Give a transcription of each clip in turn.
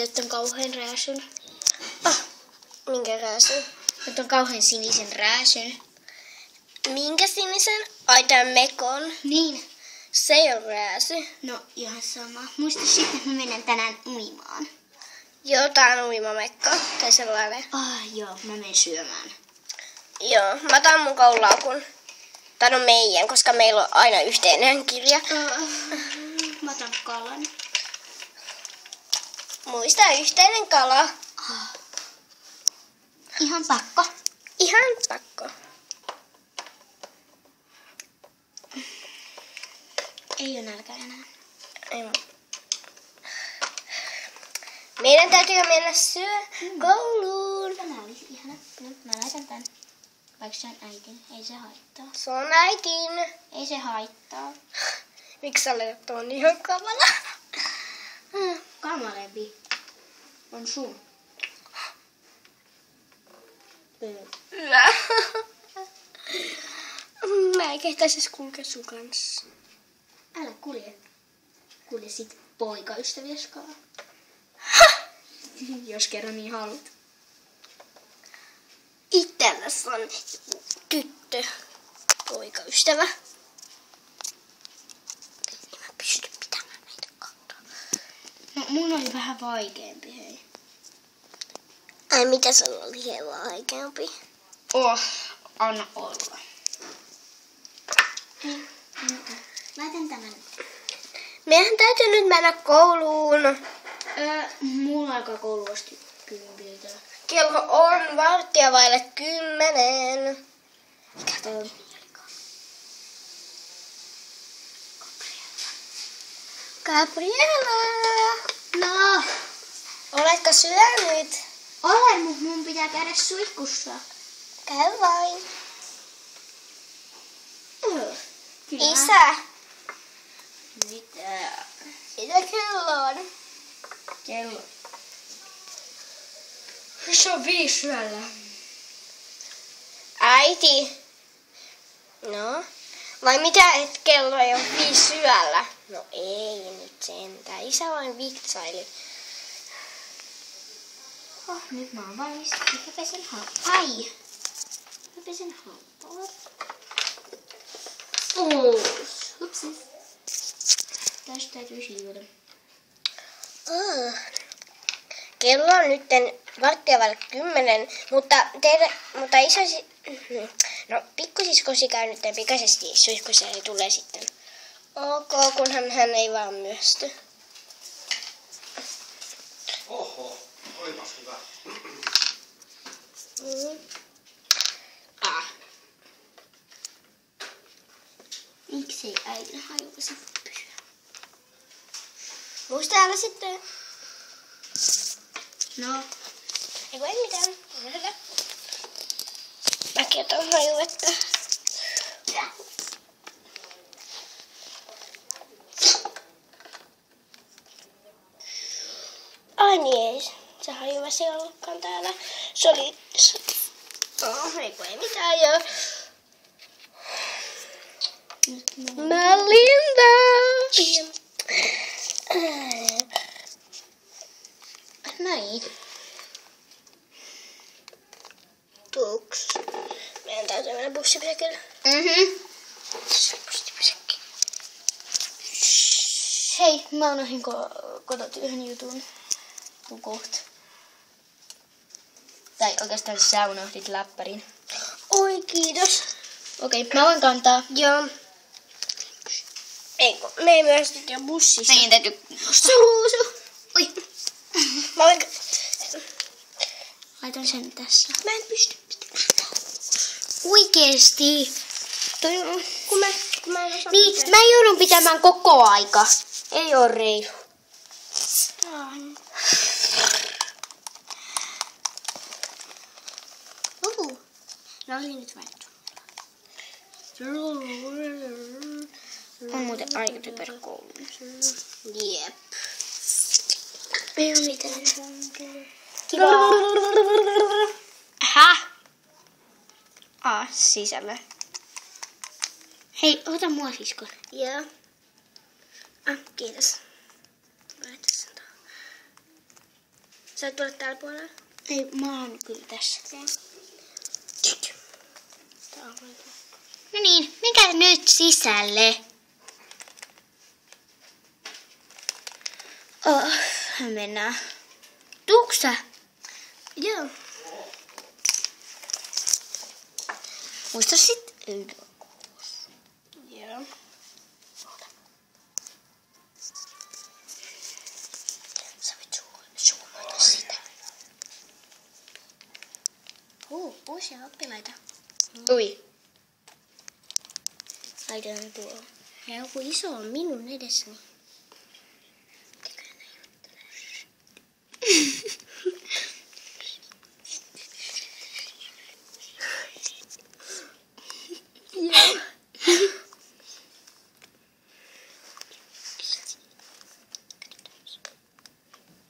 Äiti on kauhean rääsyn. Minkä rääsyn? Nyt on kauhean sinisen rääsyn. Minkä sinisen? Ai tän mekon. Niin. Se ei ole rääsy. No ihan sama. Muista sitten, että mä menen tänään uimaan. Joo, tää on uimamekko. Tai sellainen. Joo, mä menen syömään. Joo, mä otan mun koululaukun. Tän on meidän, koska meillä on aina yhteinen kirja. Mä otan kalan. Muista yhteinen kala. Ihan pakko. Ihan pakko. Ei ole nälkä enää. Ei. Meidän täytyy mennä kouluun. Tämä olisi ihana. Nyt mä laitan tän. Vaikka se on äitin. Ei se haittaa. Se on äitin. Ei se haittaa. Miksi sä olet tuon ihan kamala? Kamalempi on sun. Mä en kehtäisi kulkea sun kanssa. Älä kulje. Kulje sit poikaystävies kanssa. Jos kerran niin haluat. Itselläs on tyttö, poikaystävä. Ei mä pysty pitämään näitä kahta. No mun oli vähän vaikeampi, hei. Ai mitä sulla oli hieman vaikeampi? Anna olla. Laitan tämän. Meidän täytyy nyt mennä kouluun. Mulla alkaa koulu vasta 10. Kello on 9:45. Mikä toi on? Gabriella! No, Oletko syönyt? olen, mutta mun pitää käydä suihkussa. Käy vain. Kyllä. Isä, Mitä? mitä kello on? Kello. Se on 5 yöllä. Äiti. No? Vai mitä, et kello ei ole 5 yöllä? No ei nyt sentään. Isä vain vitsaili. Nyt mä oon valmis. Nyt mä pesen hampaa. Ai! Mä pesen hampaa. Hupsis. Tästä täytyy siivota. Kello on nyt 9:45, mutta isosi... No, pikkusiskosi käy nyt pikaisesti suihkussa ja tulee sitten. Ok, kunhan hän ei vaan myösty. Oho, olipas hyvä. Miksei äidin hajukas pysyä? Muista älä sitten. No, Ei voi mitään. Hyvä. Mäkin otan hajuvettä. Ai niin, ei se hajuvesi ollutkaan täällä. Se oli... ei kun ei mitään joo. Melinda! näin. Tuks. Meidän täytyy mennä bussipysäkille. Bussipysäkki. Hei, mä unohdin kototyöhön jutun. Tuu kohta. Tai oikeastaan sä unohdit läppärin. Oi, kiitos. Okei, mä voin kantaa. Joo. Ei, kun me ei myös nyt jo bussista. Meidän täytyy... Suusu! Oi. Mä voin... Laitan sen tässä. Mä en pysty pitämään. Oikeesti. Toi on... Kun mä en osaa Niin, pitää. mä joudun pitämään koko aika. Ei oo reilu. No oli nyt valittu. On muuten aika typerä koulu. Jep. Ei oo mitään. Häh? Sisällä. Hei, ota mua sisko. Joo. Kiitos. Laita sen tuohon. Sä tulla täällä puolella? Ei, mä oon kyllä tässä. No niin, mikä nyt sisälle? Mennään. Tuuks sä? Joo. Muista sit Joo. sä voit zoomata sitä. Uusia oppilaita. Ui. Laitetaan tuo. Ja joku iso on minun edessäni.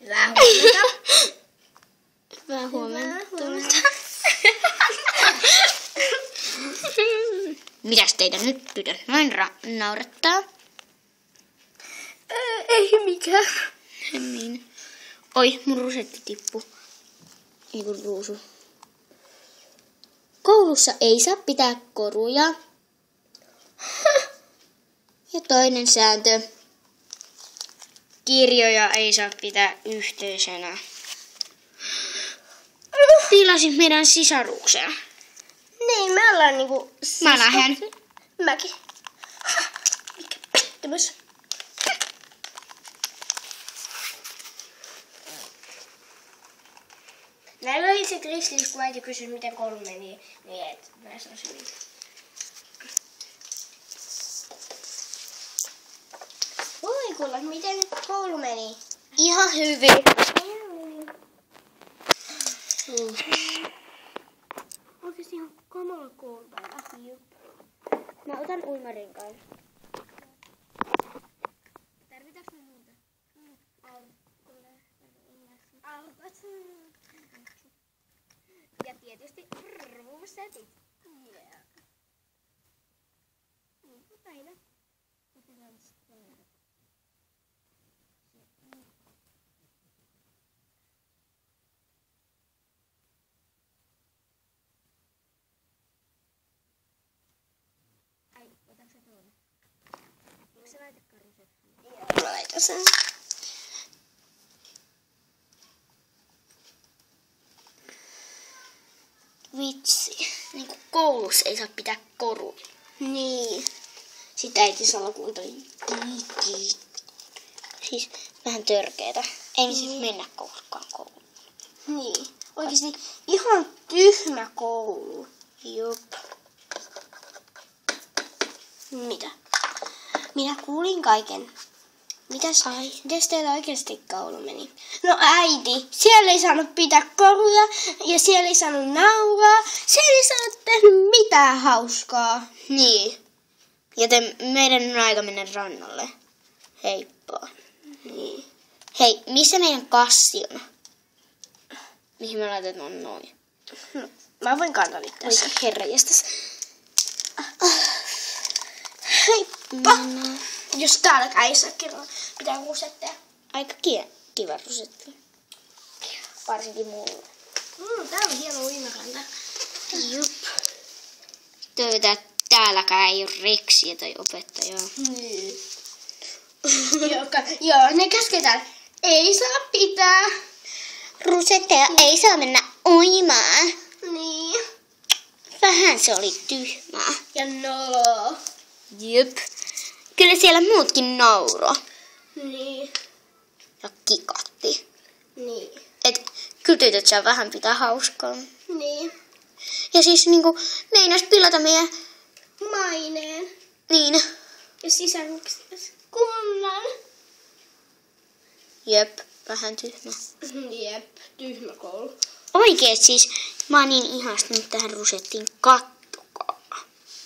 Hyvää huomenta. Hyvää huomenta. Mitäs teitä nyt tytöt noin naurattaa? Ei mikään. Niin. Oi, mun rusetti tippu. Niinku ruusu. Koulussa ei saa pitää koruja. Ja toinen sääntö. Kirjoja ei saa pitää yhteisenä. Pilasin meidän sisaruksen. Niin, me ollaan niinku... Mä lähden. Mäkin. Mikä pettymys. Näillä oli se kristillis, kun äiti kysyi, miten koulu meni, niin et mä sanoisin hyvin. Voi kuule, miten koulu meni? Ihan hyvin. Oikeesti ihan kamala koulupäivä. Mä otan uimarinkaan. Tarvitaanko me muuta? Aukot. Ja tietysti ruusetit. Yeah. Päivä. Ai, otatko sä tuolla? Eikö sä laitakaan rusettia? Joo, mä laitan sen. Vitsi. Niinku koulussa ei saa pitää koruja. Niin. Sitä äiti salakuunteli. Siis vähän törkeetä. Ei siis mennä koskaan kouluun. Niin. Oikeesti ihan tyhmä koulu. Jop. Mitä? Minä kuulin kaiken. Mitäs teillä oikeasti koulu meni? No äiti, siellä ei saanut pitää koruja ja siellä ei saanut nauraa. Siellä ei saanut tehdä mitään hauskaa. Niin. Joten meidän on aika mennä rannalle. Heippa. Niin. Hei, missä meidän kassi on? Mihin me laitetaan noin? No, mä voin kantaa niitä tässä. Oi herranjestas. Heippa! Jos täälläkään ei saa kerran pitää rusetteja. Aika kiva rusetti. Varsinkin mulle. Tää on hieno uimaranta. Jup. Toivotaan, että täälläkään ei ole reksiä tai opettajaa. Niin. Joo, ne käsketään. Ei saa pitää. Rusetteja ei saa mennä uimaan. Niin. Vähän se oli tyhmää. Ja noloa. Jep. Kyllä siellä muutkin nauro. Niin. Ja kikatti. Niin. Et kyllä tytöt saa vähän pitää hauskaa. Niin. Ja siis niinku meinas pilata meidän... Maineen. Niin. Ja sisarukset. Kunnan. Jep. Vähän tyhmä. Jep. Tyhmä koulu. Oikeet siis. Mä oon niin ihastunut tähän rusettiin. Kattokaa.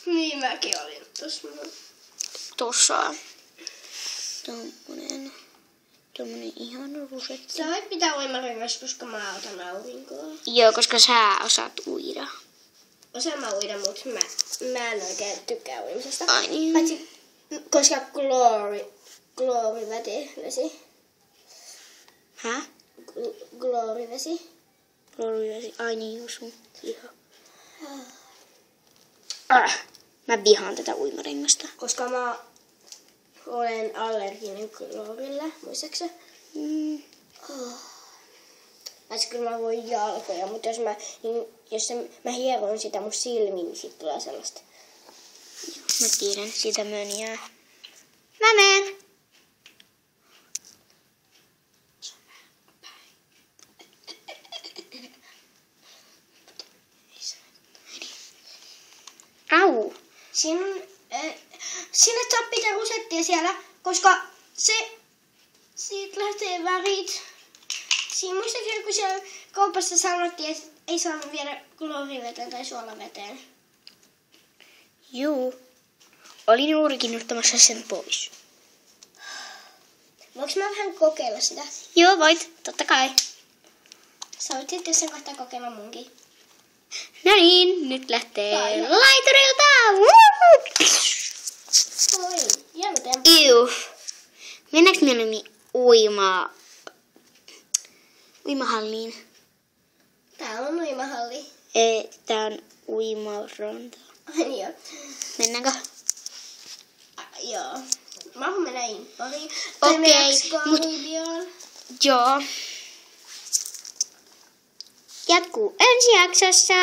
Niin mäkin olin Tossa. Tommonen ihana rusetti. Sä voit pitää uimarengas, koska mä otan aurinkoa. Joo, koska sä osaat uida. Osaan mä uida, mutta mä en oikein tykkää uimisesta. Ai niin. Paitsi, koska Glory vesi. Hä? kloorivesi. Kloorivesi. Ai niin, Josu. Ihan. Mä vihaan tätä uimarengasta. Koska mä olen allerginen kloorille, muistaaksä? Kyllä mä voin jalkoja, mutta jos mä hieron sitä mun silmiin, niin sit tulee sellaista. Mä tiedän, siitä mönjää. Mä menen. Au. Sinne saa pitää rusettia siellä, koska siitä lähtee värit. Siinä muistaakseni, kun siellä kaupassa sanottiin, että ei saanut viedä klooriveteen tai suolaveteen. Juu. Olin juurikin ottamassa sen pois. Voinko mä vähän kokeilla sitä? Joo, voit. Totta kai. Sä voit sitten sen kohtaa kokeilla munkin. No niin, nyt lähtee laiturilta. Oi, hieno tempo. Iu. Mennäänkö mieluummin uimahalliin? Tää on uimahalli. Ei, tää on uimaranta. Ai joo. Mennäänkö? Joo. Mä haluan mennä Impariin. Okei, joo. Jatkuu ensi jaksossa.